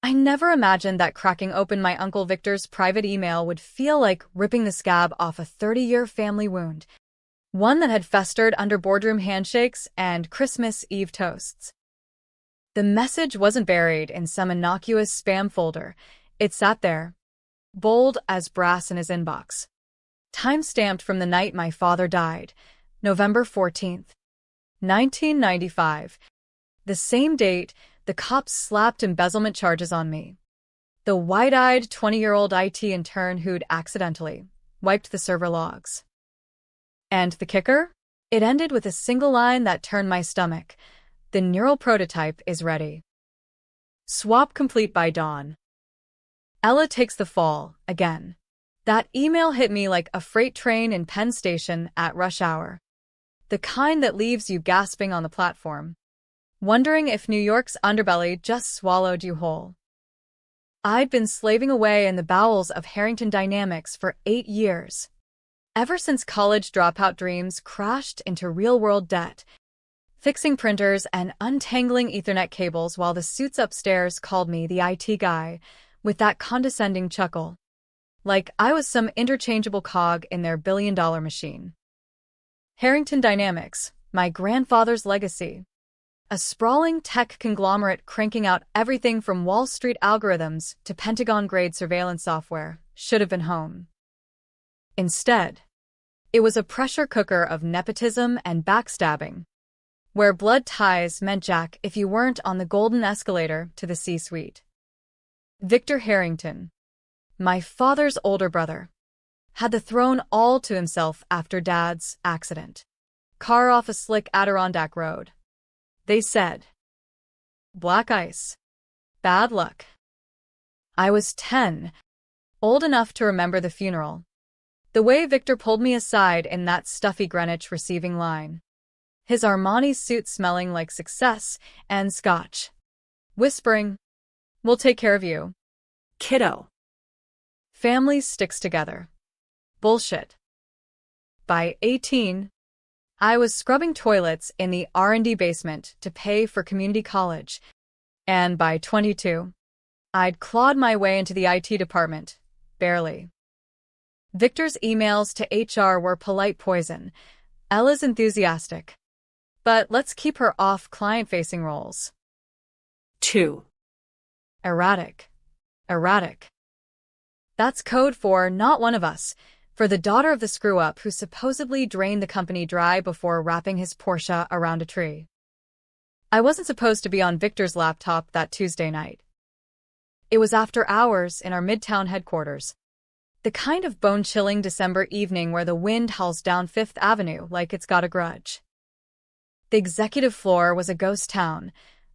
I never imagined that cracking open my Uncle Victor's private email would feel like ripping the scab off a 30-year family wound, one that had festered under boardroom handshakes and Christmas Eve toasts. The message wasn't buried in some innocuous spam folder. It sat there, bold as brass in his inbox. Time-stamped from the night my father died, November 14th, 1995. The same date the cops slapped embezzlement charges on me. The wide-eyed 20-year-old IT intern who'd accidentally wiped the server logs. And the kicker? It ended with a single line that turned my stomach. The neural prototype is ready. Swap complete by dawn. Ella takes the fall, again. That email hit me like a freight train in Penn Station at rush hour. The kind that leaves you gasping on the platform, wondering if New York's underbelly just swallowed you whole. I'd been slaving away in the bowels of Harrington Dynamics for 8 years. Ever since college dropout dreams crashed into real-world debt, fixing printers and untangling Ethernet cables while the suits upstairs called me the IT guy, with that condescending chuckle. Like I was some interchangeable cog in their billion-dollar machine. Harrington Dynamics, my grandfather's legacy. A sprawling tech conglomerate cranking out everything from Wall Street algorithms to Pentagon-grade surveillance software, should have been home. Instead, it was a pressure cooker of nepotism and backstabbing, where blood ties meant jack if you weren't on the golden escalator to the C-suite. Victor Harrington, my father's older brother, had the throne all to himself after Dad's accident. Car off a slick Adirondack road. They said, black ice. Bad luck. I was 10, old enough to remember the funeral. The way Victor pulled me aside in that stuffy Greenwich receiving line. His Armani suit smelling like success and scotch. Whispering, we'll take care of you, kiddo. Family sticks together. Bullshit. By 18, I was scrubbing toilets in the R&D basement to pay for community college, and by 22, I'd clawed my way into the IT department, barely. Victor's emails to HR were polite poison. Ella's enthusiastic. But let's keep her off client-facing roles. 2. Erratic. Erratic. That's code for not one of us, for the daughter of the screw-up who supposedly drained the company dry before wrapping his Porsche around a tree. I wasn't supposed to be on Victor's laptop that Tuesday night. It was after hours in our Midtown headquarters. The kind of bone-chilling December evening where the wind howls down Fifth Avenue like it's got a grudge. The executive floor was a ghost town,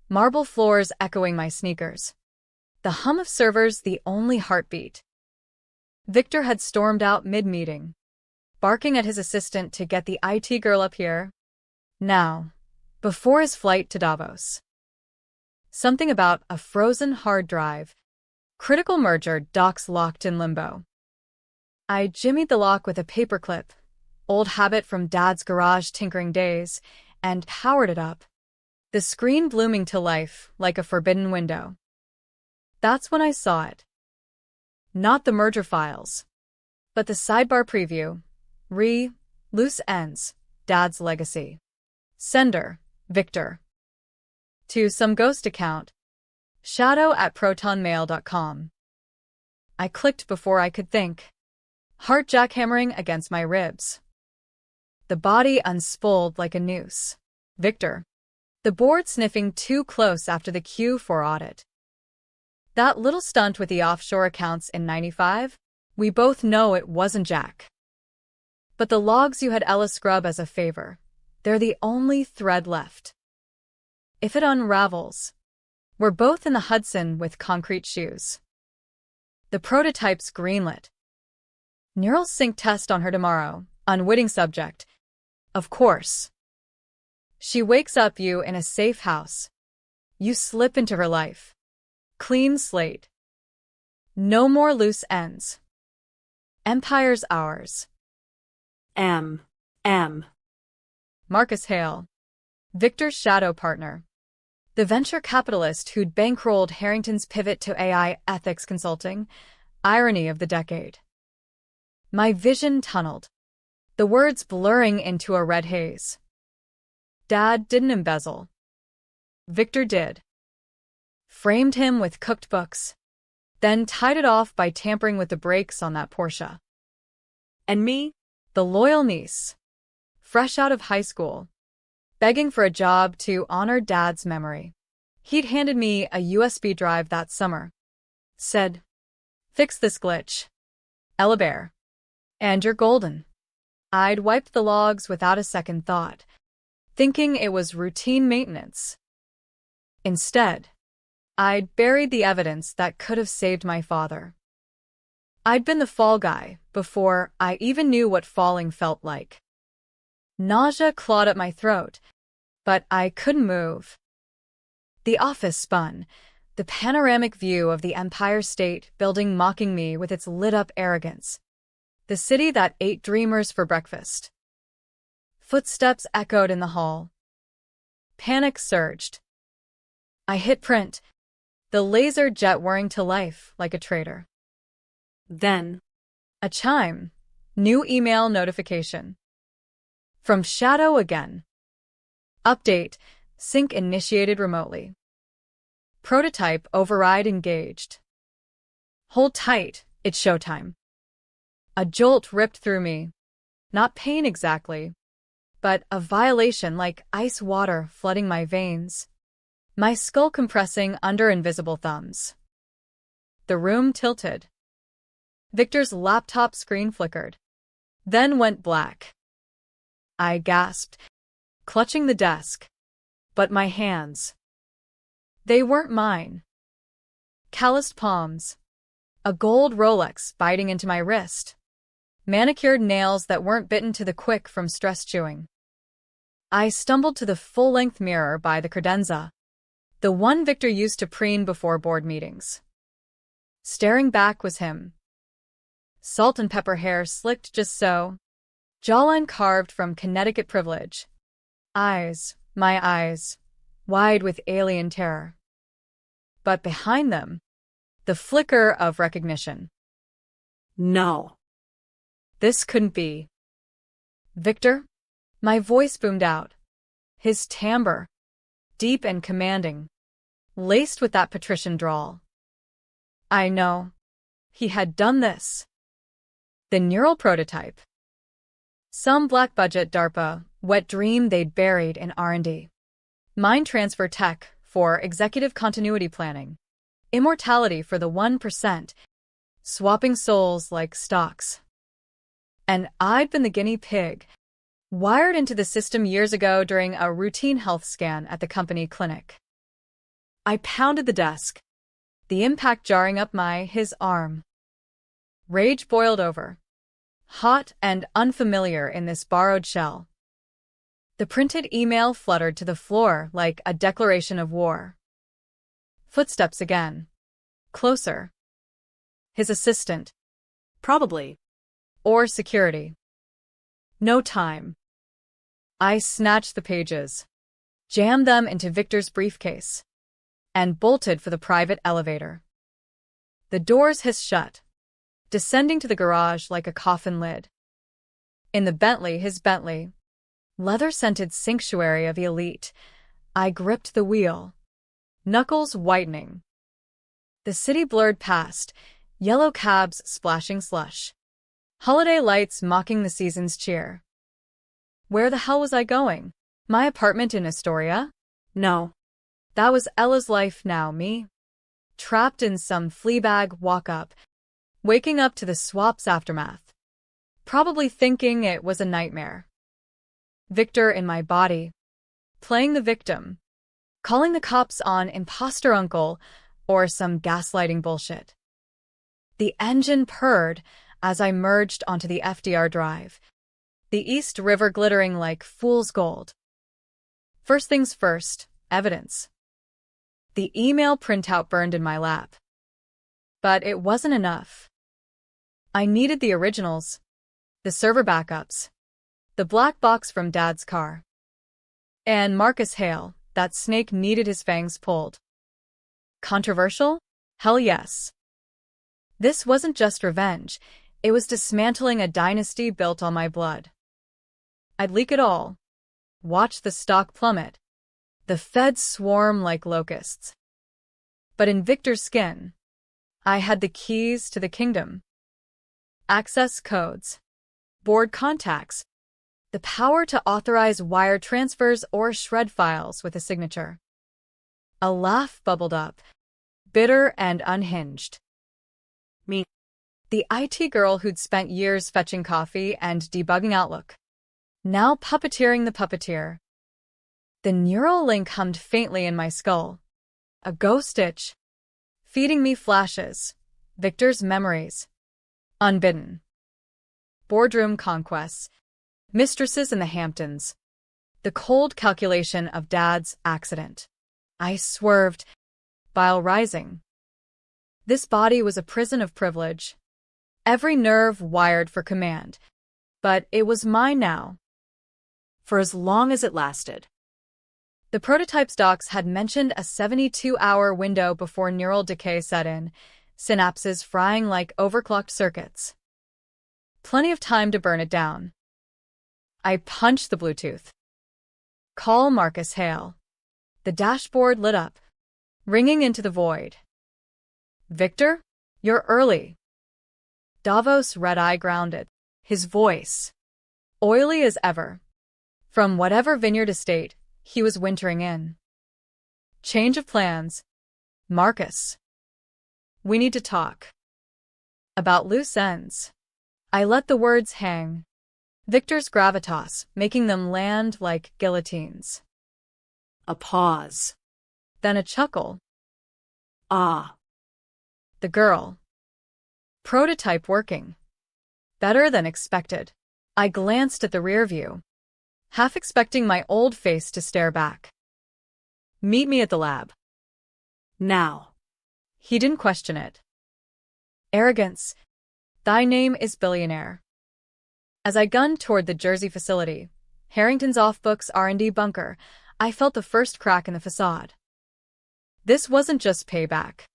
marble floors echoing my sneakers. The hum of servers the only heartbeat. Victor had stormed out mid-meeting, barking at his assistant to get the IT girl up here. Now, before his flight to Davos. Something about a frozen hard drive. Critical merger docs locked in limbo. I jimmied the lock with a paperclip, old habit from Dad's garage tinkering days, and powered it up. The screen blooming to life like a forbidden window. That's when I saw it. Not the merger files, but the sidebar preview. Loose ends, Dad's legacy. Sender, Victor. To some ghost account. shadow@protonmail.com. I clicked before I could think. Heart jackhammering against my ribs. The body unspooled like a noose. Victor. The board sniffing too close after the Q4 audit. That little stunt with the offshore accounts in '95? We both know it wasn't Jack. But the logs you had Ella scrub as a favor, they're the only thread left. If it unravels, we're both in the Hudson with concrete shoes. The prototype's greenlit. Neural sync test on her tomorrow, unwitting subject. Of course. She wakes up you in a safe house. You slip into her life. Clean slate. No more loose ends. Empire's ours. M. Marcus Hale. Victor's shadow partner. The venture capitalist who'd bankrolled Harrington's pivot to AI ethics consulting. Irony of the decade. My vision tunneled, the words blurring into a red haze. Dad didn't embezzle. Victor did. Framed him with cooked books, then tied it off by tampering with the brakes on that Porsche. And me? The loyal niece, fresh out of high school, begging for a job to honor Dad's memory. He'd handed me a USB drive that summer. Said, "Fix this glitch. Bear. And you're golden." I'd wiped the logs without a second thought, thinking it was routine maintenance. Instead, I'd buried the evidence that could have saved my father. I'd been the fall guy before I even knew what falling felt like. Nausea clawed at my throat, but I couldn't move. The office spun, the panoramic view of the Empire State Building mocking me with its lit-up arrogance. The city that ate dreamers for breakfast. Footsteps echoed in the hall. Panic surged. I hit print, the laser jet whirring to life like a traitor. Then, a chime. New email notification. From Shadow again. Update. Sync initiated remotely. Prototype override engaged. Hold tight, it's showtime. A jolt ripped through me. Not pain exactly, but a violation like ice water flooding my veins. My skull compressing under invisible thumbs. The room tilted. Victor's laptop screen flickered, then went black. I gasped, clutching the desk. But my hands. They weren't mine. Calloused palms. A gold Rolex biting into my wrist. Manicured nails that weren't bitten to the quick from stress chewing. I stumbled to the full-length mirror by the credenza, the one Victor used to preen before board meetings. Staring back was him. Salt and pepper hair slicked just so. Jawline carved from Connecticut privilege. Eyes, my eyes, wide with alien terror. But behind them, the flicker of recognition. no. This couldn't be. Victor? My voice boomed out. His timbre, deep and commanding, laced with that patrician drawl. I know. He had done this. The neural prototype. Some black-budget DARPA wet dream they'd buried in R&D. Mind transfer tech for executive continuity planning. Immortality for the 1%. Swapping souls like stocks. And I'd been the guinea pig, wired into the system years ago during a routine health scan at the company clinic. I pounded the desk, the impact jarring up his arm. Rage boiled over, hot and unfamiliar in this borrowed shell. The printed email fluttered to the floor like a declaration of war. Footsteps again. Closer. His assistant. Probably. Or security. No time. I snatched the pages, jammed them into Victor's briefcase, and bolted for the private elevator. The doors hissed shut, descending to the garage like a coffin lid. In the Bentley, his Bentley, leather-scented sanctuary of the elite, I gripped the wheel, knuckles whitening. The city blurred past, yellow cabs splashing slush. Holiday lights mocking the season's cheer. Where the hell was I going? My apartment in Astoria? No. That was Ella's life now, me. Trapped in some Fleabag walk-up, waking up to the swap's aftermath. Probably thinking it was a nightmare. Victor in my body, playing the victim, calling the cops on imposter uncle or some gaslighting bullshit. The engine purred as I merged onto the FDR drive, the East River glittering like fool's gold. First things first, evidence. The email printout burned in my lap. But it wasn't enough. I needed the originals, the server backups, the black box from Dad's car. And Marcus Hale, that snake needed his fangs pulled. Controversial? Hell yes. This wasn't just revenge, it was dismantling a dynasty built on my blood. I'd leak it all. Watch the stock plummet. The feds swarm like locusts. But in Victor's skin, I had the keys to the kingdom. Access codes, board contacts, the power to authorize wire transfers or shred files with a signature. A laugh bubbled up, bitter and unhinged. Me. The IT girl who'd spent years fetching coffee and debugging Outlook, now puppeteering the puppeteer. The neural link hummed faintly in my skull. A ghost itch, feeding me flashes, Victor's memories. Unbidden. Boardroom conquests, mistresses in the Hamptons. The cold calculation of Dad's accident. I swerved, bile rising. This body was a prison of privilege. Every nerve wired for command. But it was mine now. For as long as it lasted. The prototype's docs had mentioned a 72-hour window before neural decay set in, synapses frying like overclocked circuits. Plenty of time to burn it down. I punched the Bluetooth. Call Marcus Hale. The dashboard lit up, ringing into the void. Victor, you're early. Davos' red eye grounded, his voice oily as ever. From whatever vineyard estate he was wintering in. Change of plans. Marcus. We need to talk. About loose ends. I let the words hang. Victor's gravitas, making them land like guillotines. A pause. Then a chuckle. Ah. The girl. Prototype working. Better than expected. I glanced at the rear view, half expecting my old face to stare back. Meet me at the lab. Now. He didn't question it. Arrogance. Thy name is billionaire. As I gunned toward the Jersey facility, Harrington's off-books R&D bunker, I felt the first crack in the facade. This wasn't just payback.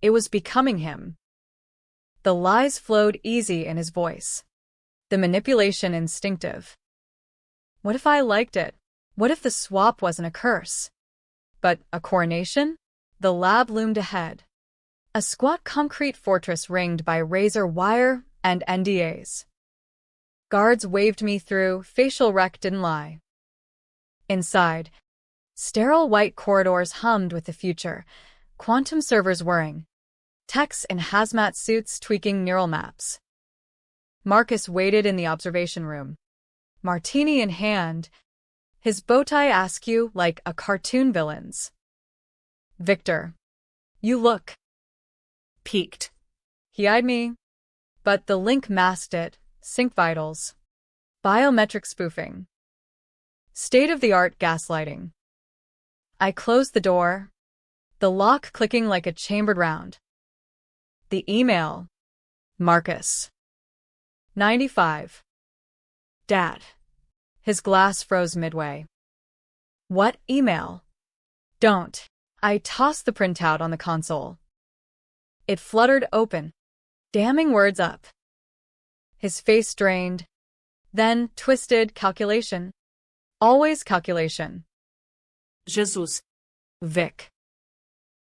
It was becoming him. The lies flowed easy in his voice. The manipulation instinctive. What if I liked it? What if the swap wasn't a curse, but a coronation? The lab loomed ahead. A squat concrete fortress ringed by razor wire and NDAs. Guards waved me through, facial rec didn't lie. Inside, sterile white corridors hummed with the future, quantum servers whirring, techs in hazmat suits tweaking neural maps. Marcus waited in the observation room, martini in hand, his bow tie askew like a cartoon villain's. Victor, you look Peaked. He eyed me, but the link masked it, sync vitals, biometric spoofing, state-of-the-art gaslighting. I closed the door, the lock clicking like a chambered round. The email. Marcus. 95. Dad. His glass froze midway. What email? Don't. I tossed the printout on the console. It fluttered open, damming words up. His face drained, then twisted. Calculation. Always calculation. Jesus. Vic.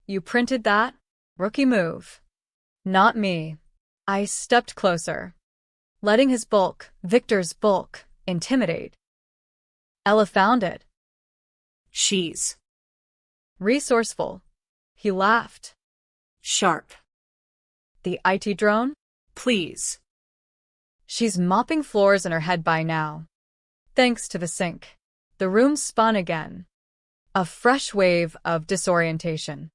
You printed that? Rookie move. Not me. I stepped closer, letting his bulk, Victor's bulk, intimidate. Ella found it. She's Resourceful. He laughed. sharp. The IT drone? Please. She's mopping floors in her head by now. Thanks to the sink. The room spun again. A fresh wave of disorientation.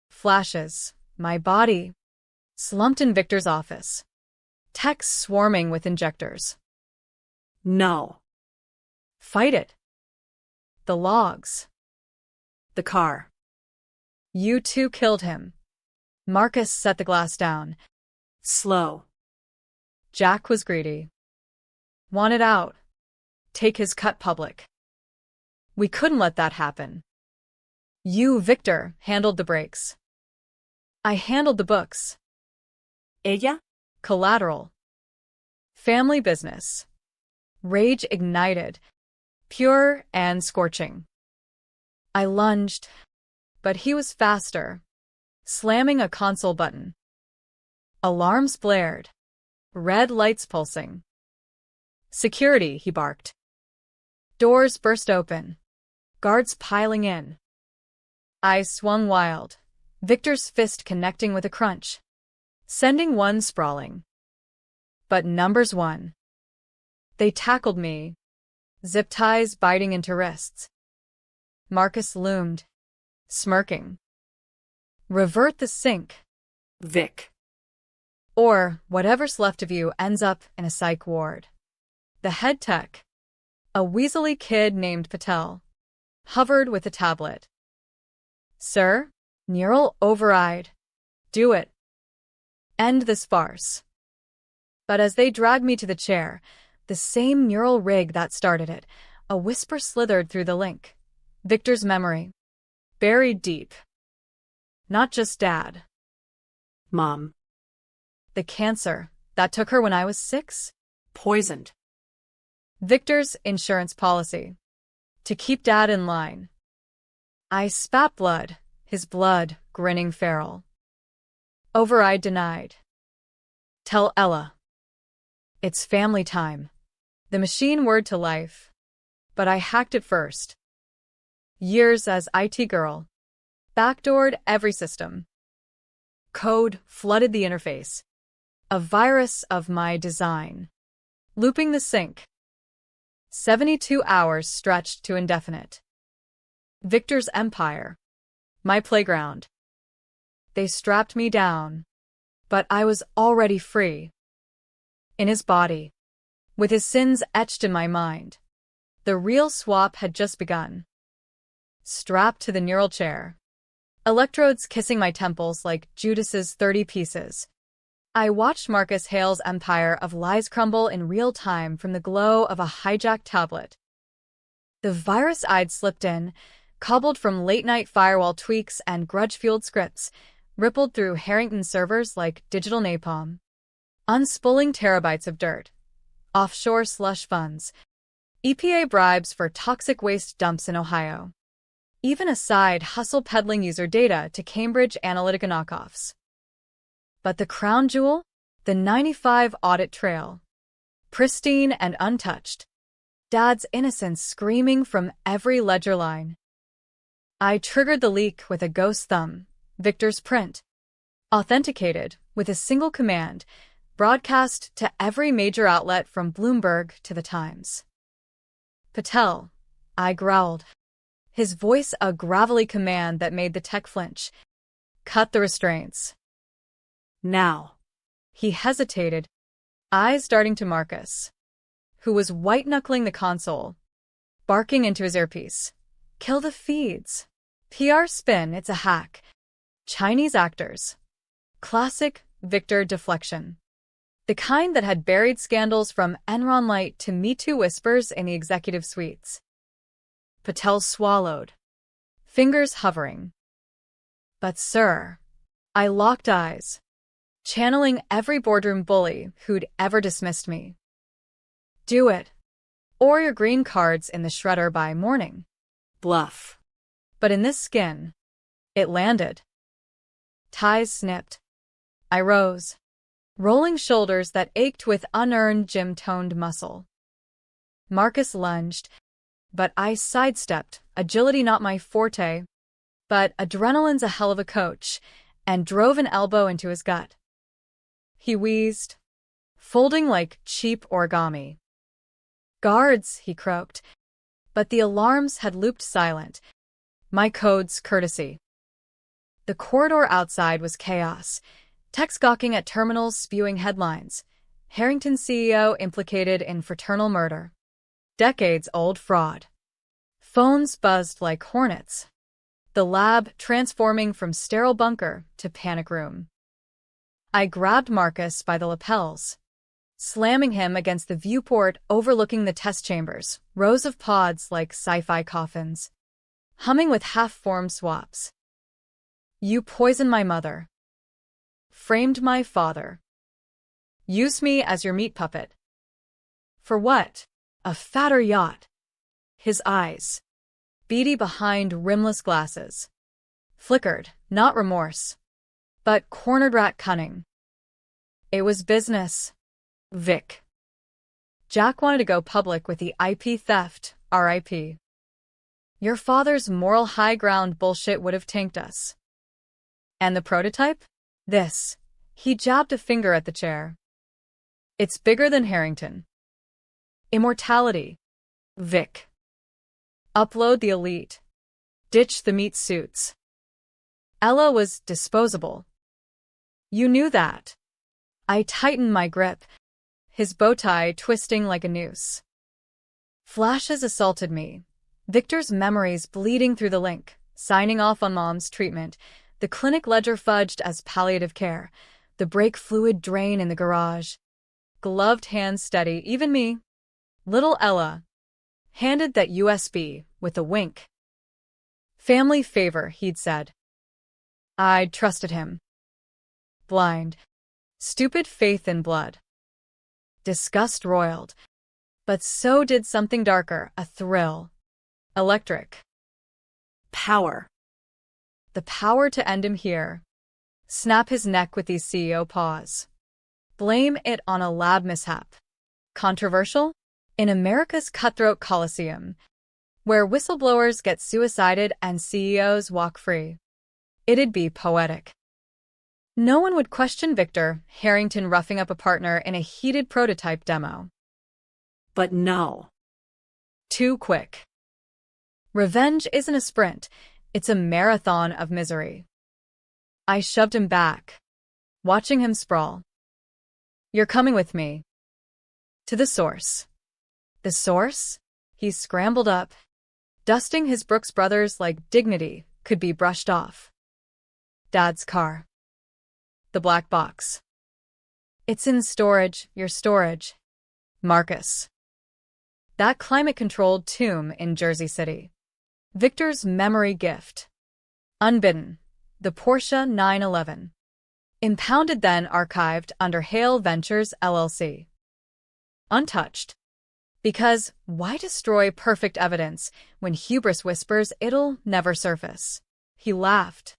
Flashes. My body. Slumped in Victor's office. Techs swarming with injectors. No. Fight it. The logs. The car. You two killed him. Marcus set the glass down. Slow. Jack was greedy. Wanted out. Take his cut public. We couldn't let that happen. You, Victor, handled the brakes. I handled the books. Ella? Collateral. Family business. Rage ignited, pure and scorching. I lunged, but he was faster, slamming a console button. Alarms blared, red lights pulsing. Security, he barked. Doors burst open, guards piling in. I swung wild, Victor's fist connecting with a crunch, sending one sprawling. But numbers won. They tackled me, zip ties biting into wrists. Marcus loomed, smirking. Revert the sink. Vic. Or whatever's left of you ends up in a psych ward. The head tech, a weaselly kid named Patel, hovered with a tablet. Sir, neural override. Do it. End this farce. But as they dragged me to the chair, the same neural rig that started it, a whisper slithered through the link. Victor's memory. Buried deep. Not just Dad. Mom. The cancer that took her when I was 6? Poisoned. Victor's insurance policy. To keep Dad in line. I spat blood, his blood grinning feral. Override denied. Tell Ella. It's family time. The machine word to life. But I hacked it first. Years as IT girl. Backdoored every system. Code flooded the interface. A virus of my design. Looping the sync. 72 hours stretched to indefinite. Victor's empire. My playground. They strapped me down. But I was already free. In his body. With his sins etched in my mind. The real swap had just begun. Strapped to the neural chair. Electrodes kissing my temples like Judas's 30 pieces. I watched Marcus Hale's empire of lies crumble in real time from the glow of a hijacked tablet. The virus I'd slipped in, cobbled from late-night firewall tweaks and grudge-fueled scripts, rippled through Harrington servers like digital napalm. Unspooling terabytes of dirt. Offshore slush funds. EPA bribes for toxic waste dumps in Ohio. Even a side hustle peddling user data to Cambridge Analytica knockoffs. But the crown jewel? The 95 audit trail. Pristine and untouched. Dad's innocence screaming from every ledger line. I triggered the leak with a ghost thumb, Victor's print. Authenticated with a single command, broadcast to every major outlet from Bloomberg to the Times. Patel, I growled. His voice a gravelly command that made the tech flinch. Cut the restraints. Now. He hesitated, eyes darting to Marcus, who was white-knuckling the console, barking into his earpiece. Kill the feeds. PR spin, it's a hack. Chinese actors. Classic Victor deflection. The kind that had buried scandals from Enron Light to Me Too whispers in the executive suites. Patel swallowed, fingers hovering. But sir, I locked eyes, channeling every boardroom bully who'd ever dismissed me. Do it, or your green card's in the shredder by morning. Bluff. But in this skin, it landed. Ties snipped. I rose, rolling shoulders that ached with unearned gym-toned muscle. Marcus lunged, but I sidestepped, agility not my forte, but adrenaline's a hell of a coach, and drove an elbow into his gut. He wheezed, folding like cheap origami. Guards, he croaked, but the alarms had looped silent. My code's courtesy. The corridor outside was chaos, techs gawking at terminals spewing headlines. Harrington CEO implicated in fraternal murder. Decades-old fraud. Phones buzzed like hornets. The lab transforming from sterile bunker to panic room. I grabbed Marcus by the lapels. slamming him against the viewport overlooking the test chambers, rows of pods like sci-fi coffins, humming with half-formed swaps. You poisoned my mother. Framed my father. Used me as your meat puppet. For what? A fatter yacht. His eyes, beady behind rimless glasses, flickered, not remorse, but cornered rat cunning. It was business. Vic. Jack wanted to go public with the IP theft, RIP. Your father's moral high ground bullshit would have tanked us. And the prototype? This. He jabbed a finger at the chair. It's bigger than Harrington. Immortality. Vic. Upload the elite. Ditch the meat suits. Ella was disposable. You knew that. I tightened my grip, his bow tie twisting like a noose. Flashes assaulted me. Victor's memories bleeding through the link, signing off on Mom's treatment, the clinic ledger fudged as palliative care, the brake fluid drain in the garage. Gloved hands steady, even me. Little Ella handed that USB with a wink. Family favor, he'd said. I'd trusted him. Blind. Stupid faith in blood. Disgust roiled. But so did something darker, a thrill. Electric. Power. The power to end him here. Snap his neck with these CEO paws. Blame it on a lab mishap. Controversial? In America's cutthroat coliseum, where whistleblowers get suicided and CEOs walk free. It'd be poetic. No one would question Victor Harrington roughing up a partner in a heated prototype demo. But no. Too quick. Revenge isn't a sprint, it's a marathon of misery. I shoved him back, watching him sprawl. You're coming with me. To the source. The source? He scrambled up, dusting his Brooks Brothers like dignity could be brushed off. Dad's car. The black box. It's in storage, your storage. Marcus. That climate-controlled tomb in Jersey City. Victor's memory gift. Unbidden. The Porsche 911. Impounded then archived under Hale Ventures LLC. Untouched. Because why destroy perfect evidence when hubris whispers it'll never surface? He laughed.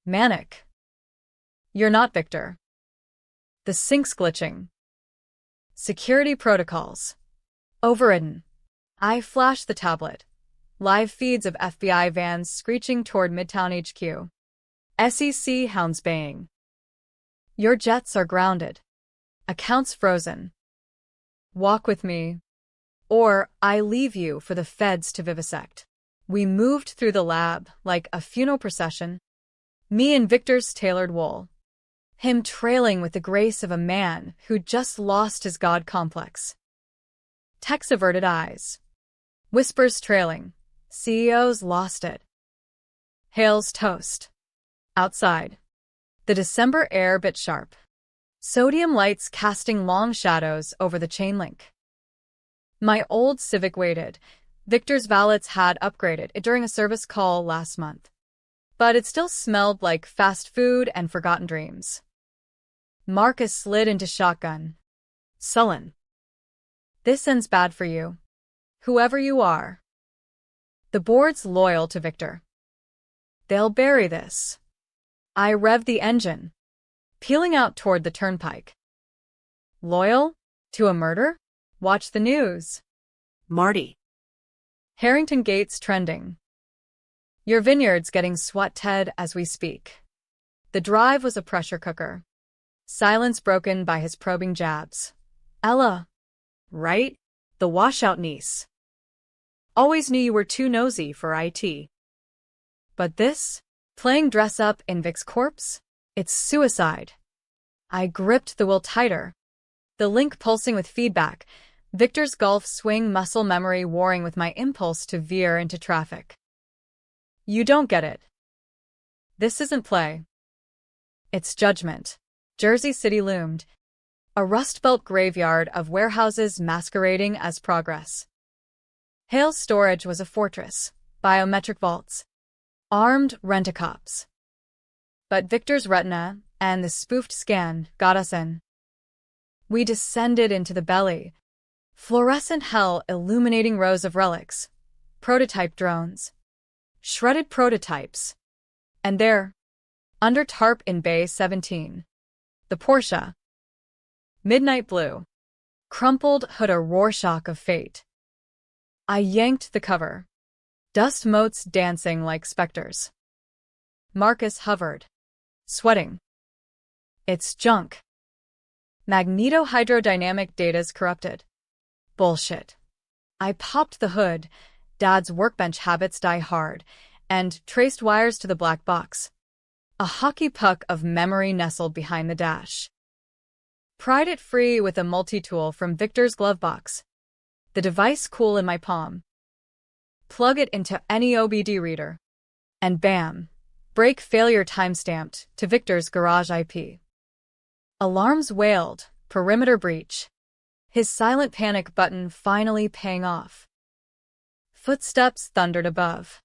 Manic. You're not Victor. The sync's glitching. Security protocols. Overridden. I flashed the tablet. Live feeds of FBI vans screeching toward Midtown HQ. SEC hounds baying. Your jets are grounded. Accounts frozen. Walk with me. Or I leave you for the feds to vivisect. We moved through the lab like a funeral procession. Me in Victor's tailored wool. Him trailing with the grace of a man who just lost his god complex. Tech's averted eyes. Whispers trailing. CEOs lost it. Hale's toast. Outside. The December air bit sharp. Sodium lights casting long shadows over the chain link. My old Civic waited. Victor's valets had upgraded it during a service call last month. But it still smelled like fast food and forgotten dreams. Marcus slid into shotgun. Sullen. This ends bad for you. Whoever you are. The board's loyal to Victor. They'll bury this. I revved the engine, peeling out toward the turnpike. Loyal? To a murder? Watch the news. Marty. Harrington Gates trending. Your vineyard's getting swat-ted as we speak. The drive was a pressure cooker. Silence broken by his probing jabs. Ella. Right? The washout niece. Always knew you were too nosy for IT. But this? Playing dress-up in Vic's corpse? It's suicide. I gripped the will tighter. The link pulsing with feedback. Victor's golf swing muscle memory warring with my impulse to veer into traffic. You don't get it. This isn't play. It's judgment. Jersey City loomed. A rust-belt graveyard of warehouses masquerading as progress. Hale's storage was a fortress, biometric vaults, armed rent-a-cops. But Victor's retina and the spoofed scan got us in. We descended into the belly. Fluorescent hell illuminating rows of relics, prototype drones, shredded prototypes. And there, under tarp in Bay 17, the Porsche. Midnight blue. Crumpled hood, a Rorschach of fate. I yanked the cover. Dust motes dancing like specters. Marcus hovered, sweating. It's junk. Magnetohydrodynamic data's corrupted. Bullshit. I popped the hood, Dad's workbench habits die hard, and traced wires to the black box. A hockey puck of memory nestled behind the dash. Pried it free with a multi-tool from Victor's glove box. The device cool in my palm. Plug it into any OBD reader. And bam! Break failure timestamped to Victor's garage IP. Alarms wailed, perimeter breach. His silent panic button finally paying off. Footsteps thundered above.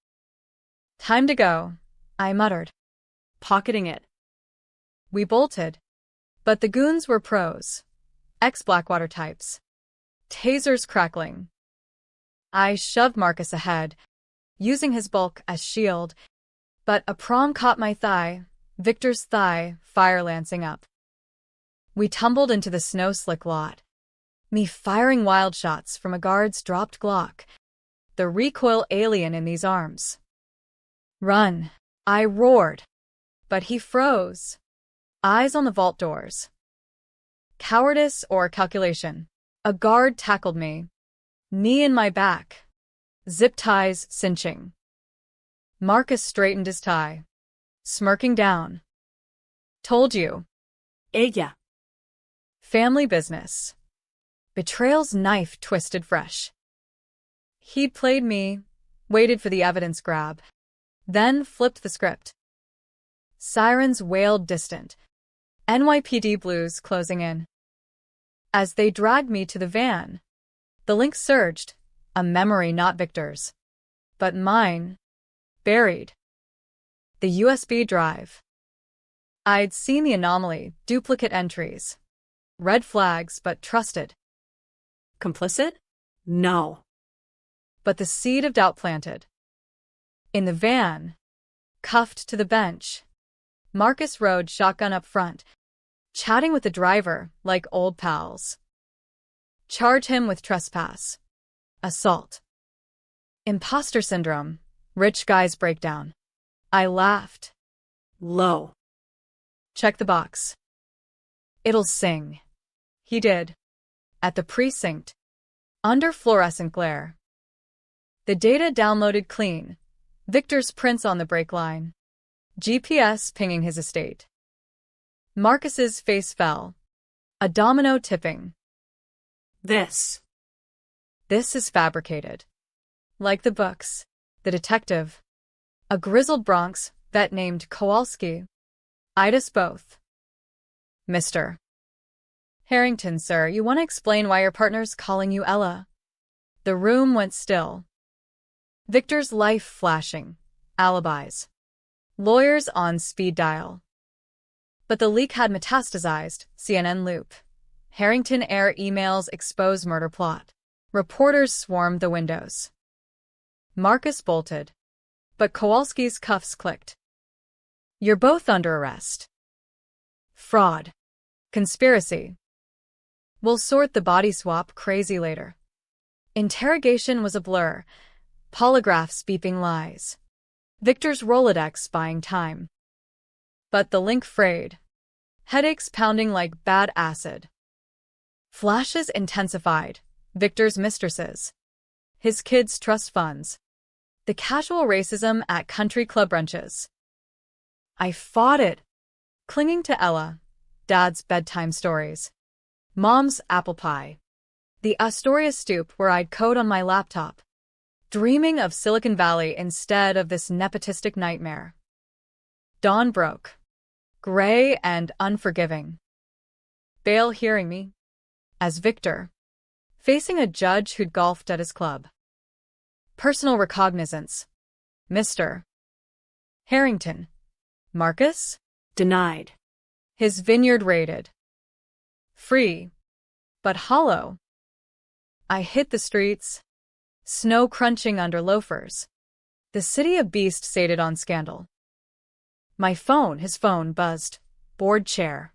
Time to go, I muttered, pocketing it. We bolted. But the goons were pros. Ex-Blackwater types. Tasers crackling. I shoved Marcus ahead, using his bulk as shield, but a prong caught my thigh, Victor's thigh, fire lancing up. We tumbled into the snow-slick lot, me firing wild shots from a guard's dropped Glock, the recoil alien in these arms. Run, I roared, but he froze. Eyes on the vault doors. Cowardice or calculation? A guard tackled me. Knee in my back. Zip ties cinching. Marcus straightened his tie. Smirking down. Told you. Ella. Family business. Betrayal's knife twisted fresh. He'd played me, waited for the evidence grab, then flipped the script. Sirens wailed distant. NYPD blues closing in. As they dragged me to the van, the link surged, a memory not Victor's, but mine, buried. The USB drive. I'd seen the anomaly, duplicate entries. Red flags, but trusted. Complicit? No. But the seed of doubt planted. In the van, cuffed to the bench, Marcus rode shotgun up front, chatting with the driver like old pals. Charge him with trespass. Assault. Imposter syndrome. Rich guy's breakdown. I laughed. Low. Check the box. It'll sing. He did. At the precinct. Under fluorescent glare. The data downloaded clean. Victor's prints on the brake line. GPS pinging his estate. Marcus's face fell. A domino tipping. This is fabricated. Like the books. The detective. A grizzled Bronx vet named Kowalski. Eyed us both. Mr. Harrington, sir, you want to explain why your partner's calling you Ella? The room went still. Victor's life flashing. Alibis. Lawyers on speed dial. But the leak had metastasized. CNN loop. Harrington air emails expose murder plot. Reporters swarmed the windows. Marcus bolted. But Kowalski's cuffs clicked. You're both under arrest. Fraud. Conspiracy. We'll sort the body swap crazy later. Interrogation was a blur. Polygraphs beeping lies. Victor's Rolodex buying time. But the link frayed. Headaches pounding like bad acid. Flashes intensified. Victor's mistresses. His kids' trust funds. The casual racism at country club brunches. I fought it. Clinging to Ella. Dad's bedtime stories. Mom's apple pie. The Astoria stoop where I'd code on my laptop. Dreaming of Silicon Valley instead of this nepotistic nightmare. Dawn broke. Gray and unforgiving. bail hearing me. As Victor, facing a judge who'd golfed at his club. Personal recognizance. Mr. Harrington. Marcus? Denied. His vineyard raided. Free, but hollow. I hit the streets, snow crunching under loafers. The city a beast sated on scandal. His phone buzzed. Board chair.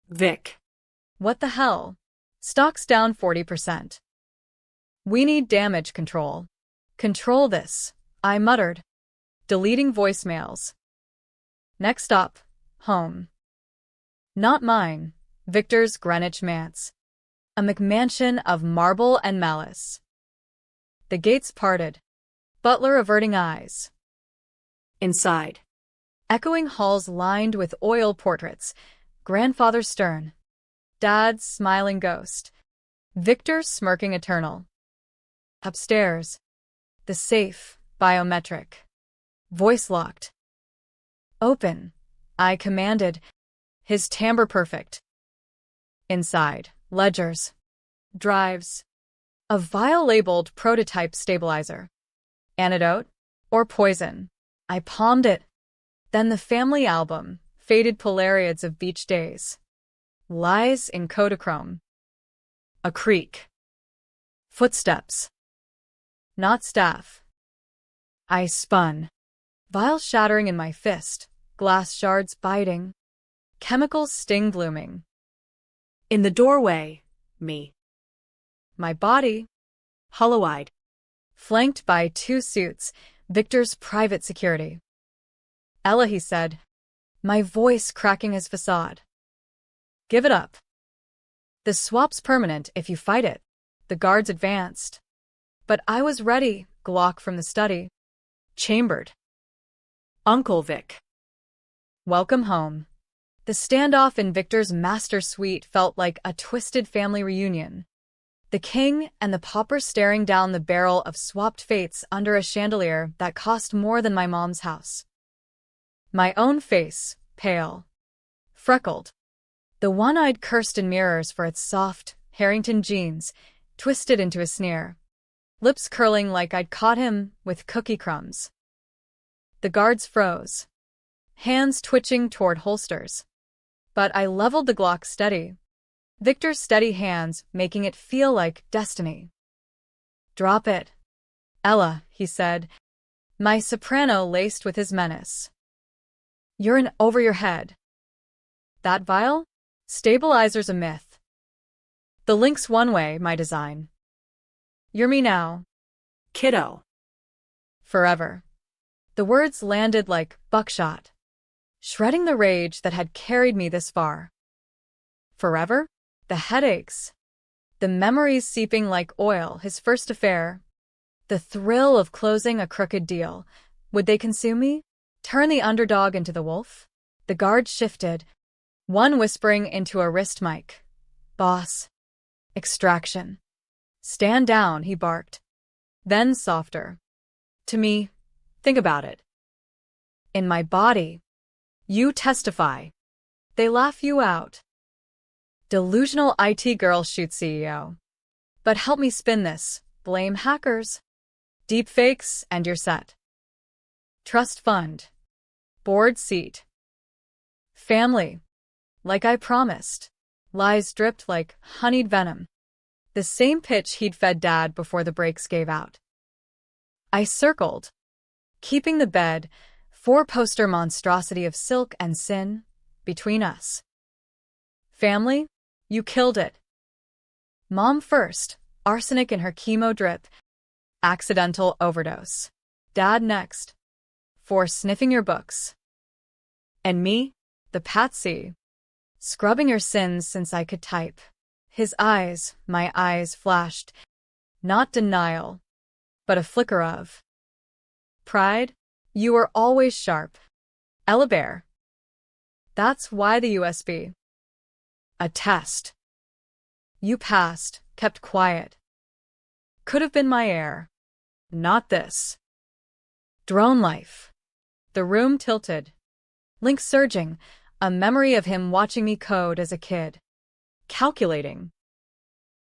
Vic. What the hell? Stocks down 40%. We need damage control. Control this, I muttered, deleting voicemails. Next up, home. Not mine, Victor's Greenwich Manse. A McMansion of marble and malice. The gates parted. Butler averting eyes. Inside. Echoing halls lined with oil portraits. Grandfather stern. Dad's smiling ghost. Victor smirking eternal. Upstairs. The safe, biometric. Voice locked. Open, I commanded. His timbre perfect. Inside, ledgers. Drives. A vial-labeled prototype stabilizer. Antidote? Or poison? I palmed it. Then the family album, faded Polariads of beach days. Lies in Kodachrome. A creak. Footsteps. Not staff. I spun. Vials shattering in my fist, glass shards biting. Chemicals sting blooming. In the doorway, me. My body, Hollow-eyed. flanked by 2 suits, Victor's private security. Ella, he said, my voice cracking his facade. Give it up. The swap's permanent if you fight it. The guards advanced. But I was ready, Glock from the study. Chambered. Uncle Vic. Welcome home. The standoff in Victor's master suite felt like a twisted family reunion. The king and the pauper staring down the barrel of swapped fates under a chandelier that cost more than my mom's house. My own face, pale. Freckled. The one I'd cursed in mirrors for its soft, Harrington jeans, twisted into a sneer. Lips curling like I'd caught him with cookie crumbs. The guards froze. Hands twitching toward holsters. But I leveled the Glock steady. Victor's steady hands making it feel like destiny. Drop it. Ella, he said, my soprano laced with his menace. You're in over your head. That vial? Stabilizer's a myth. The link's one way, my design. You're me now. Kiddo. Forever. The words landed like buckshot, shredding the rage that had carried me this far. Forever? The headaches. The memories seeping like oil, his first affair. The thrill of closing a crooked deal. Would they consume me? Turn the underdog into the wolf? The guards shifted, one whispering into a wrist mic. Boss. Extraction. Stand down, he barked. Then softer. To me, think about it. In my body. You testify. They laugh you out. Delusional IT girl shoot CEO. But help me spin this. Blame hackers. Deepfakes and you're set. Trust fund. Board seat. Family. Like I promised. Lies dripped like honeyed venom. The same pitch he'd fed Dad before the brakes gave out. I circled. Keeping the bed, 4-poster monstrosity of silk and sin, between us. Family, you killed it. Mom first, arsenic in her chemo drip. Accidental overdose. Dad next. For sniffing your books. And me, the patsy. Scrubbing your sins since I could type. His eyes, my eyes flashed. Not denial, but a flicker of pride. You were always sharp. Ella Bear. That's why the USB. A test. You passed, kept quiet. Could have been my heir. Not this. Drone life. The room tilted. Link surging, a memory of him watching me code as a kid. Calculating.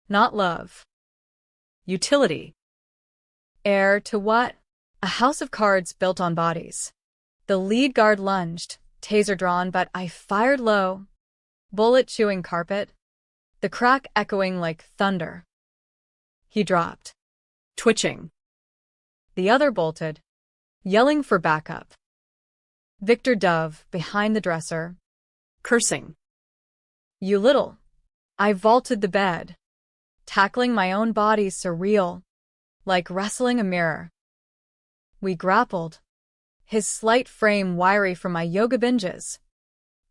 Not love. Utility. Heir to what? A house of cards built on bodies. The lead guard lunged, taser drawn, but I fired low. Bullet chewing carpet. The crack echoing like thunder. He dropped. Twitching. The other bolted, yelling for backup. Victor Dove, behind the dresser. Cursing. You little. I vaulted the bed, tackling my own body surreal, like wrestling a mirror. We grappled, his slight frame wiry from my yoga binges.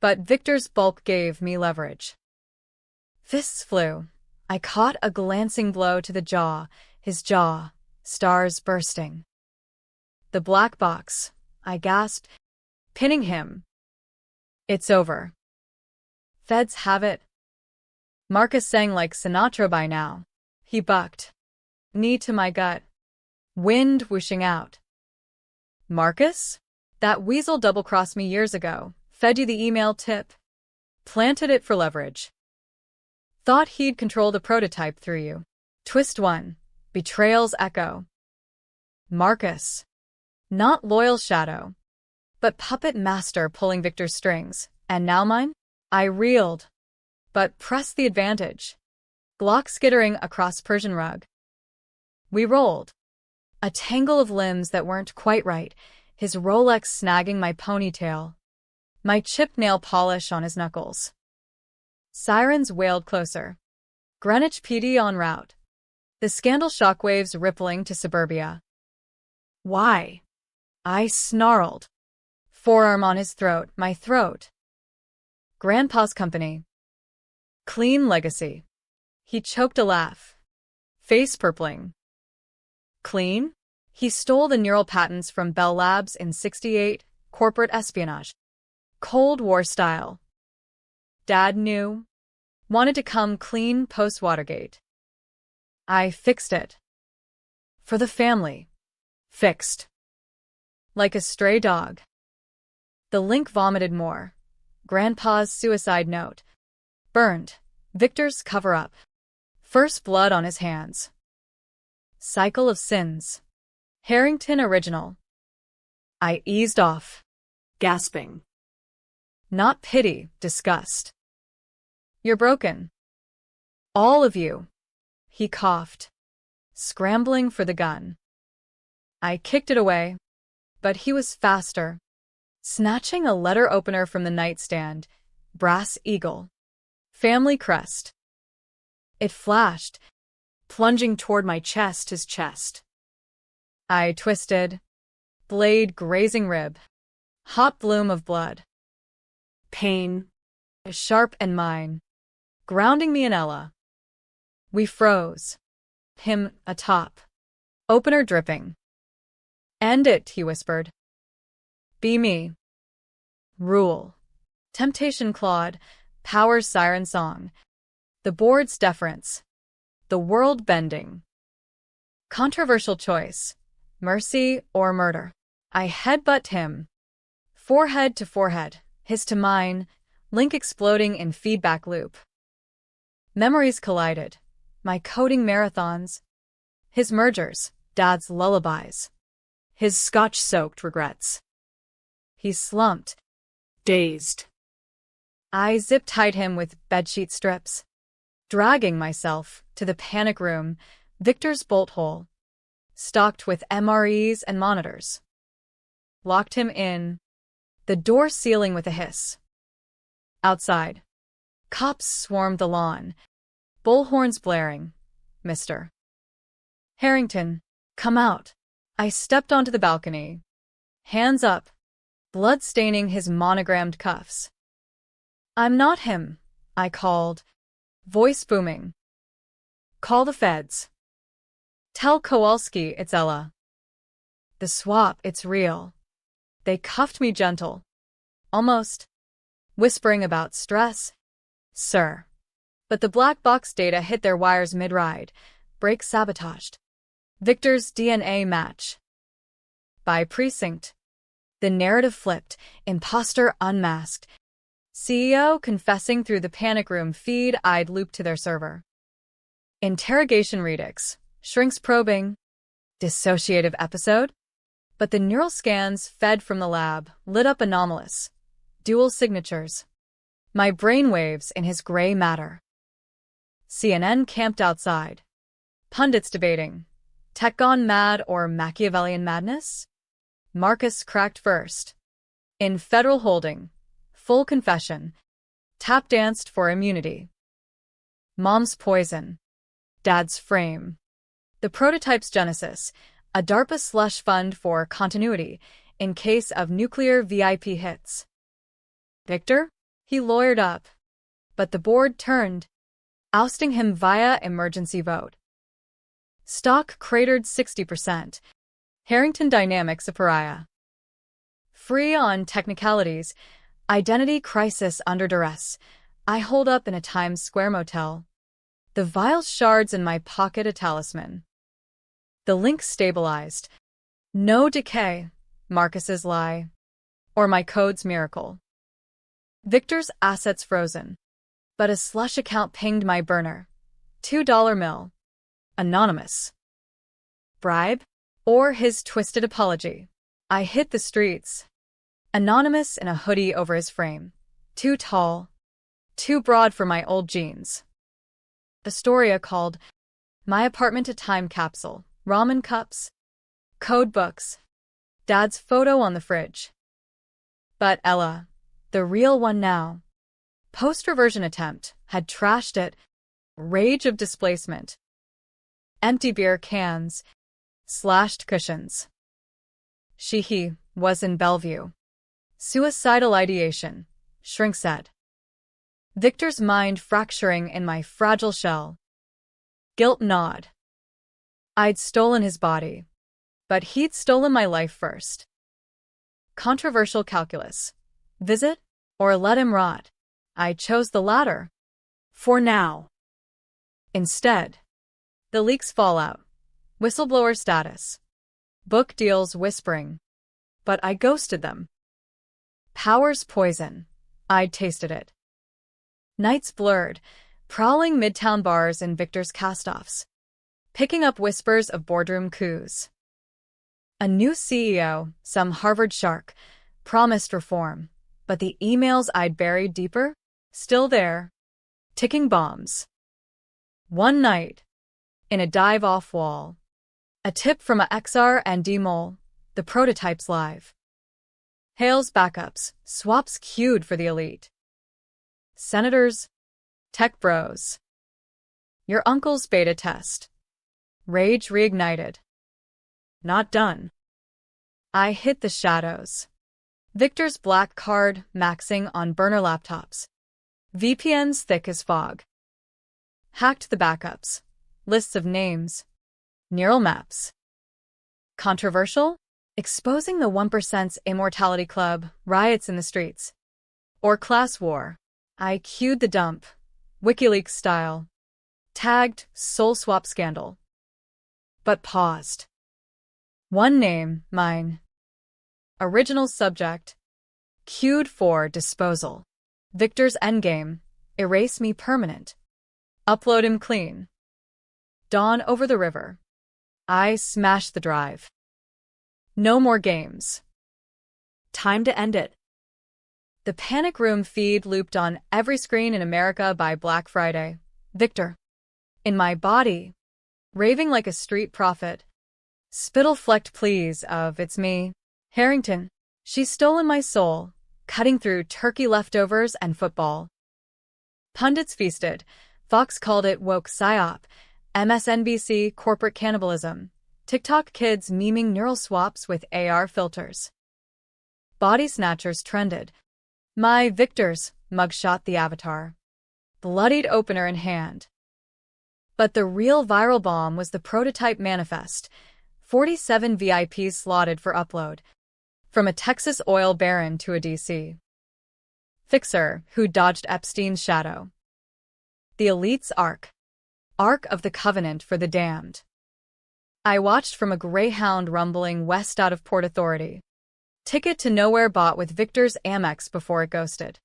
But Victor's bulk gave me leverage. Fists flew. I caught a glancing blow to the jaw, his jaw, stars bursting. The black box, I gasped, pinning him. It's over. Feds have it. Marcus sang like Sinatra by now. He bucked. Knee to my gut. Wind whooshing out. Marcus? That weasel double-crossed me years ago. Fed you the email tip. Planted it for leverage. Thought he'd control the prototype through you. Twist 1. Betrayal's echo. Marcus. Not loyal shadow, but puppet master pulling Victor's strings. And now mine? I reeled, but pressed the advantage. Glock skittering across Persian rug. We rolled. A tangle of limbs that weren't quite right, his Rolex snagging my ponytail. My chipped nail polish on his knuckles. Sirens wailed closer. Greenwich PD en route. The scandal shockwaves rippling to suburbia. Why? I snarled. Forearm on his throat, my throat. Grandpa's company. Clean legacy. He choked a laugh. Face purpling. Clean? He stole the neural patents from Bell Labs in '68, corporate espionage. Cold War style. Dad knew. Wanted to come clean post-Watergate. I fixed it. For the family. Fixed. Like a stray dog. The link vomited more. Grandpa's suicide note. Burned. Victor's cover-up. First blood on his hands. Cycle of sins. Harrington original. I eased off. Gasping. Not pity, disgust. You're broken. All of you. He coughed, scrambling for the gun. I kicked it away, but he was faster. Snatching a letter opener from the nightstand, brass eagle. Family crest. It flashed, plunging toward my chest, his chest. I twisted, blade grazing rib. Hot bloom of blood. Pain, sharp and mine, grounding me in Ella. We froze. Him atop. Opener dripping. End it, he whispered. Be me. Rule. Temptation clawed, power's siren song. The board's deference. The world bending. Controversial choice. Mercy or murder. I headbutt him. Forehead to forehead, his to mine, link exploding in feedback loop. Memories collided. My coding marathons. His mergers, Dad's lullabies. His scotch-soaked regrets. He slumped, dazed. I zip-tied him with bedsheet strips, dragging myself to the panic room, Victor's bolt hole, stocked with MREs and monitors. Locked him in, the door sealing with a hiss. Outside, cops swarmed the lawn, bullhorns blaring. Mr. Harrington, come out. I stepped onto the balcony. Hands up, blood staining his monogrammed cuffs. I'm not him, I called, voice booming. Call the feds. Tell Kowalski it's Ella. The swap, it's real. They cuffed me gentle, almost, whispering about stress. Sir. But the black box data hit their wires mid-ride, brakes sabotaged. Victor's DNA match. By precinct. The narrative flipped, imposter unmasked. CEO confessing through the panic room feed I'd looped to their server. Interrogation redux, shrinks probing, dissociative episode? But the neural scans fed from the lab lit up anomalous, dual signatures. My brainwaves in his gray matter. CNN camped outside. Pundits debating. Tech gone mad or Machiavellian madness? Marcus cracked first. In federal holding. Full confession. Tap danced for immunity. Mom's poison. Dad's frame. The prototype's genesis. A DARPA slush fund for continuity in case of nuclear VIP hits. Victor? He lawyered up. But the board turned, ousting him via emergency vote. Stock cratered 60%. Harrington Dynamics a pariah. Free on technicalities. Identity crisis under duress. I hold up in a Times Square motel. The vile shards in my pocket a talisman. The link stabilized. No decay. Marcus's lie. Or my code's miracle. Victor's assets frozen. But a slush account pinged my burner. $2 mill. Anonymous. Bribe? Or his twisted apology. I hit the streets. Anonymous in a hoodie over his frame. Too tall. Too broad for my old jeans. Astoria called. My apartment a time capsule. Ramen cups. Code books. Dad's photo on the fridge. But Ella, the real one now. Post-reversion attempt, had trashed it. Rage of displacement. Empty beer cans. Slashed cushions. He was in Bellevue. Suicidal ideation. Shrink said. Victor's mind fracturing in my fragile shell. Guilt gnawed. I'd stolen his body. But he'd stolen my life first. Controversial calculus. Visit, or let him rot. I chose the latter. For now. Instead. The leaks fallout. Whistleblower status. Book deals whispering. But I ghosted them. Power's poison. I'd tasted it. Nights blurred, prowling midtown bars in Victor's castoffs. Picking up whispers of boardroom coups. A new CEO, some Harvard shark, promised reform. But the emails I'd buried deeper? Still there. Ticking bombs. One night. In a dive-off wall. A tip from a XR and D-Mole. The prototype's live. Hale's backups. Swaps queued for the elite. Senators. Tech bros. Your uncle's beta test. Rage reignited. Not done. I hit the shadows. Victor's black card maxing on burner laptops. VPNs thick as fog. Hacked the backups. Lists of names. Neural maps. Controversial? Exposing the 1%'s immortality club, riots in the streets. Or class war. I queued the dump. WikiLeaks style. Tagged soul swap scandal. But paused. One name, mine. Original subject. Queued for disposal. Victor's endgame. Erase me permanent. Upload him clean. Dawn over the river. I smashed the drive. No more games. Time to end it. The panic room feed looped on every screen in America by Black Friday. Victor. In my body. Raving like a street prophet. Spittle-flecked pleas of, it's me. Harrington. She's stolen my soul. Cutting through turkey leftovers and football. Pundits feasted. Fox called it woke psyop. MSNBC corporate cannibalism. TikTok kids memeing neural swaps with AR filters. Body snatchers trended. My Victor's mugshot the avatar. Bloodied opener in hand. But the real viral bomb was the prototype manifest. 47 VIPs slotted for upload. From a Texas oil baron to a DC fixer who dodged Epstein's shadow. The elite's arc. Ark of the Covenant for the damned. I watched from a Greyhound rumbling west out of Port Authority. Ticket to nowhere bought with Victor's Amex before it ghosted.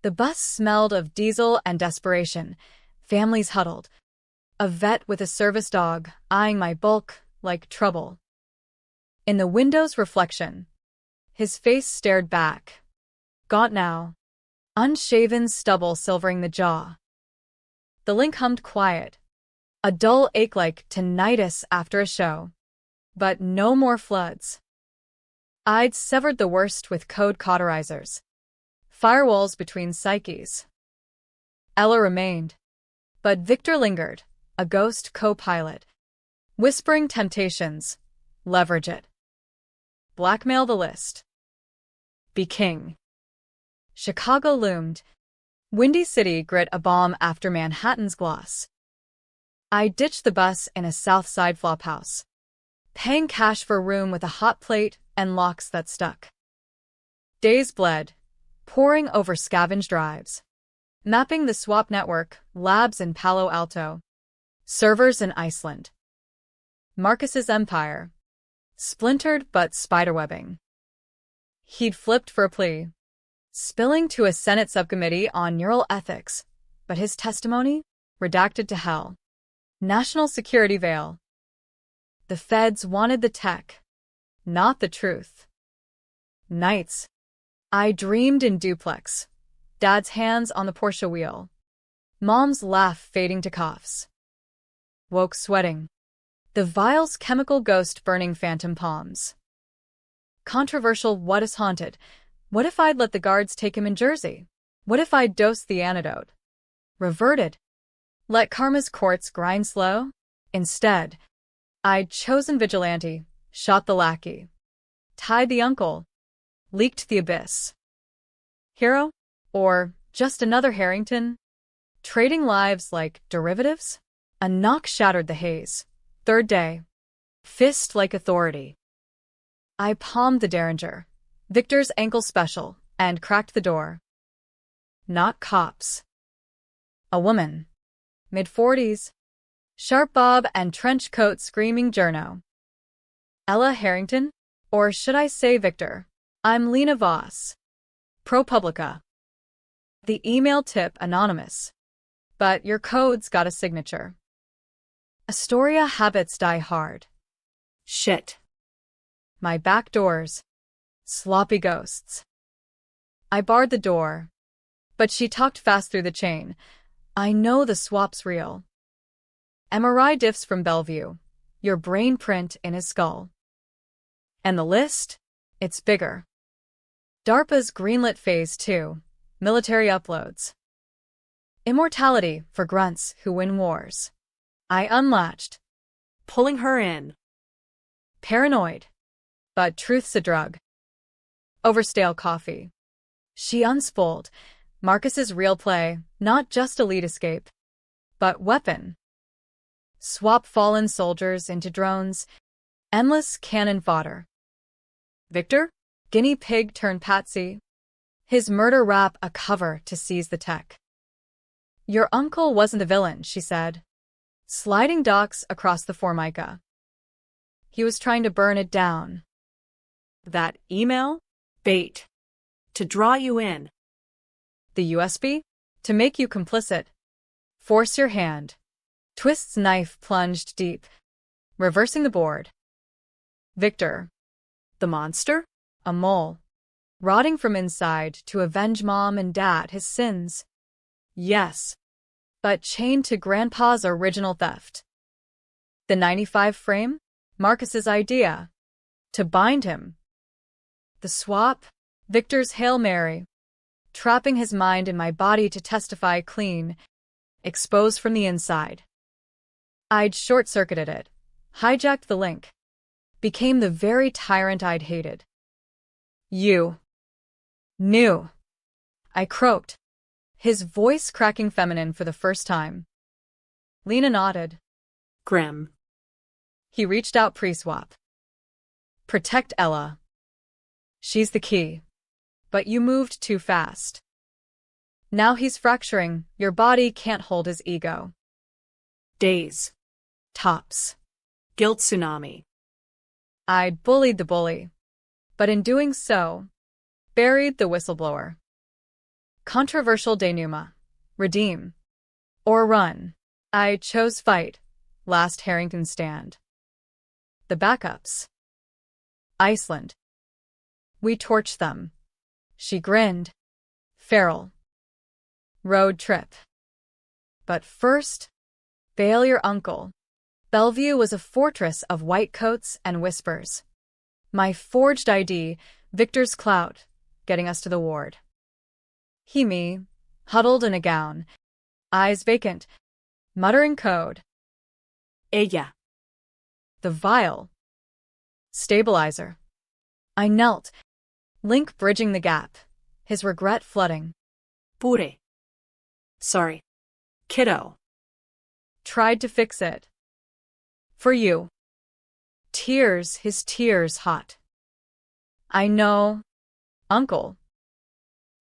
The bus smelled of diesel and desperation. Families huddled. A vet with a service dog, eyeing my bulk like trouble. In the window's reflection, his face stared back. Gaunt now, unshaven stubble silvering the jaw. The link hummed quiet, a dull ache like tinnitus after a show. But no more floods. I'd severed the worst with code cauterizers. Firewalls between psyches. Ella remained. But Victor lingered, a ghost co-pilot. Whispering temptations. Leverage it. Blackmail the list. Be king. Chicago loomed. Windy City grit a bomb after Manhattan's gloss. I ditched the bus in a South Side flophouse, paying cash for a room with a hot plate and locks that stuck. Days bled, poring over scavenged drives, mapping the swap network, labs in Palo Alto, servers in Iceland. Marcus's empire, splintered but spiderwebbing. He'd flipped for a plea, spilling to a Senate subcommittee on neural ethics, but his testimony, redacted to hell. National security veil. The feds wanted the tech, not the truth. Nights. I dreamed in duplex. Dad's hands on the Porsche wheel. Mom's laugh fading to coughs. Woke sweating. The vial's chemical ghost burning phantom palms. Controversial what is haunted. What if I'd let the guards take him in Jersey? What if I'd dosed the antidote? Reverted. Let karma's courts grind slow? Instead, I'd chosen vigilante, shot the lackey, tied the uncle, leaked the abyss. Hero? Or just another Harrington? Trading lives like derivatives? A knock shattered the haze. Third day. Fist like authority. I palmed the derringer, Victor's ankle special, and cracked the door. Not cops. A woman. Mid-40s. Sharp bob and trench coat screaming journo. Ella Harrington? Or should I say Victor? I'm Lena Voss. ProPublica. The email tip anonymous. But your code's got a signature. Astoria habits die hard. Shit. My back doors. Sloppy ghosts. I barred the door. But she talked fast through the chain. I know the swap's real. MRI diffs from Bellevue. Your brain print in his skull. And the list? It's bigger. DARPA's greenlit Phase 2. Military uploads. Immortality for grunts who win wars. I unlatched. Pulling her in. Paranoid. But truth's a drug. Over stale coffee. She unspooled. Marcus's real play, not just a lead escape, but weapon. Swap fallen soldiers into drones. Endless cannon fodder. Victor? Guinea pig turned patsy. His murder rap a cover to seize the tech. Your uncle wasn't the villain, she said, sliding docs across the Formica. He was trying to burn it down. That email? Bait. To draw you in. The USB? To make you complicit. Force your hand. Twist's knife plunged deep, reversing the board. Victor. The monster? A mole. Rotting from inside to avenge mom and dad his sins. Yes. But chained to grandpa's original theft. The 95 frame? Marcus's idea. To bind him. The swap? Victor's Hail Mary. Trapping his mind in my body to testify clean. Exposed from the inside. I'd short-circuited it. Hijacked the link. Became the very tyrant I'd hated. You. Knew. I croaked. His voice cracking feminine for the first time. Lena nodded. Grim. He reached out pre-swap. Protect Ella. She's the key. But you moved too fast. Now he's fracturing. Your body can't hold his ego. Days. Tops. Guilt tsunami. I'd bullied the bully. But in doing so, buried the whistleblower. Controversial denouement. Redeem. Or run. I chose fight. Last Harrington stand. The backups. Iceland. We torched them. She grinned. Feral. Road trip. But first, bail your uncle. Bellevue was a fortress of white coats and whispers. My forged ID, Victor's clout, getting us to the ward. Me, huddled in a gown, eyes vacant, muttering code. Ella. The vial. Stabilizer. I knelt, Link bridging the gap, his regret flooding. Pure. Sorry. Kiddo. Tried to fix it. For you. Tears, his tears hot. I know. Uncle.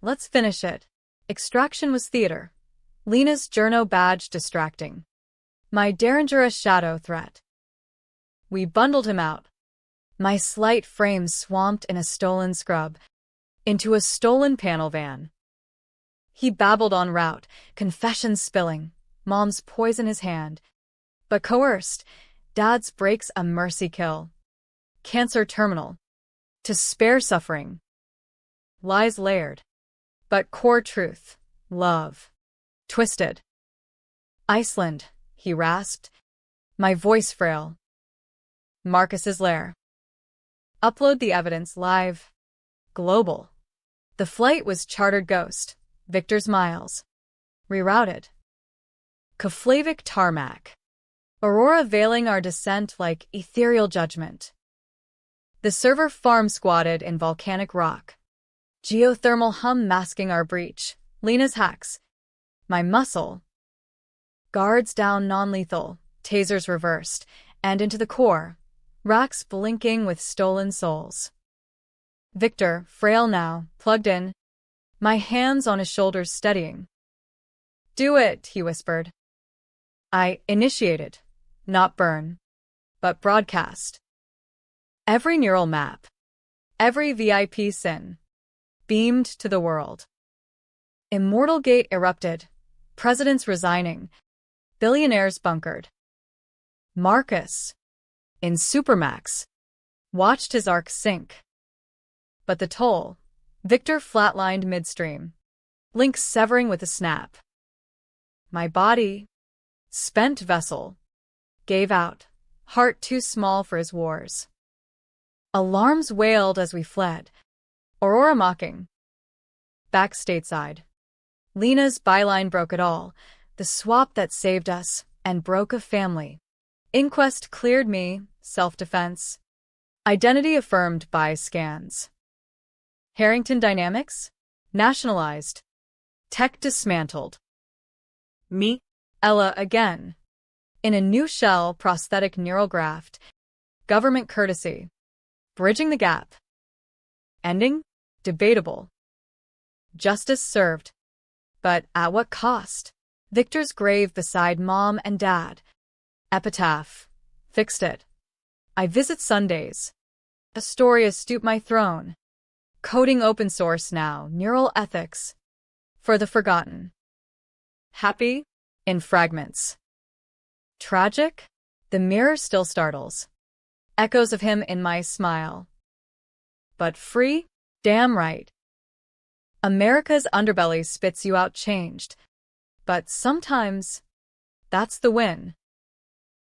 Let's finish it. Extraction was theater. Lena's journo badge distracting. My Derringer a shadow threat. We bundled him out. My slight frame swamped in a stolen scrub. Into a stolen panel van. He babbled en route, confessions spilling, Mom's poison his hand. But coerced, Dad's breaks a mercy kill. Cancer terminal. To spare suffering. Lies layered. But core truth. Love. Twisted. Iceland, he rasped. My voice frail. Marcus's lair. Upload the evidence live. Global. The flight was chartered ghost. Victor's miles. Rerouted. Keflavik tarmac. Aurora veiling our descent like ethereal judgment. The server farm squatted in volcanic rock. Geothermal hum masking our breach. Lena's hacks. My muscle. Guards down non-lethal. Tasers reversed. And into the core. Racks blinking with stolen souls. Victor, frail now, plugged in. My hands on his shoulders steadying. Do it, he whispered. I initiated. Not burn. But broadcast. Every neural map. Every VIP sin. Beamed to the world. Immortal gate erupted. Presidents resigning. Billionaires bunkered. Marcus, in Supermax, watched his arc sink. But the toll. Victor flatlined midstream. Link severing with a snap. My body, spent vessel, gave out, heart too small for his wars. Alarms wailed as we fled. Aurora mocking. Back stateside. Lena's byline broke it all, the swap that saved us and broke a family. Inquest cleared me, self-defense. Identity affirmed by scans. Harrington Dynamics? Nationalized. Tech dismantled. Me? Ella again. In a new shell prosthetic neural graft. Government courtesy. Bridging the gap. Ending? Debatable. Justice served. But at what cost? Victor's grave beside Mom and Dad. Epitaph. Fixed it. I visit Sundays. Astoria stoop my throne. Coding open source now, neural ethics. For the forgotten. Happy? In fragments. Tragic? The mirror still startles. Echoes of him in my smile. But free? Damn right. America's underbelly spits you out changed. But sometimes, that's the win.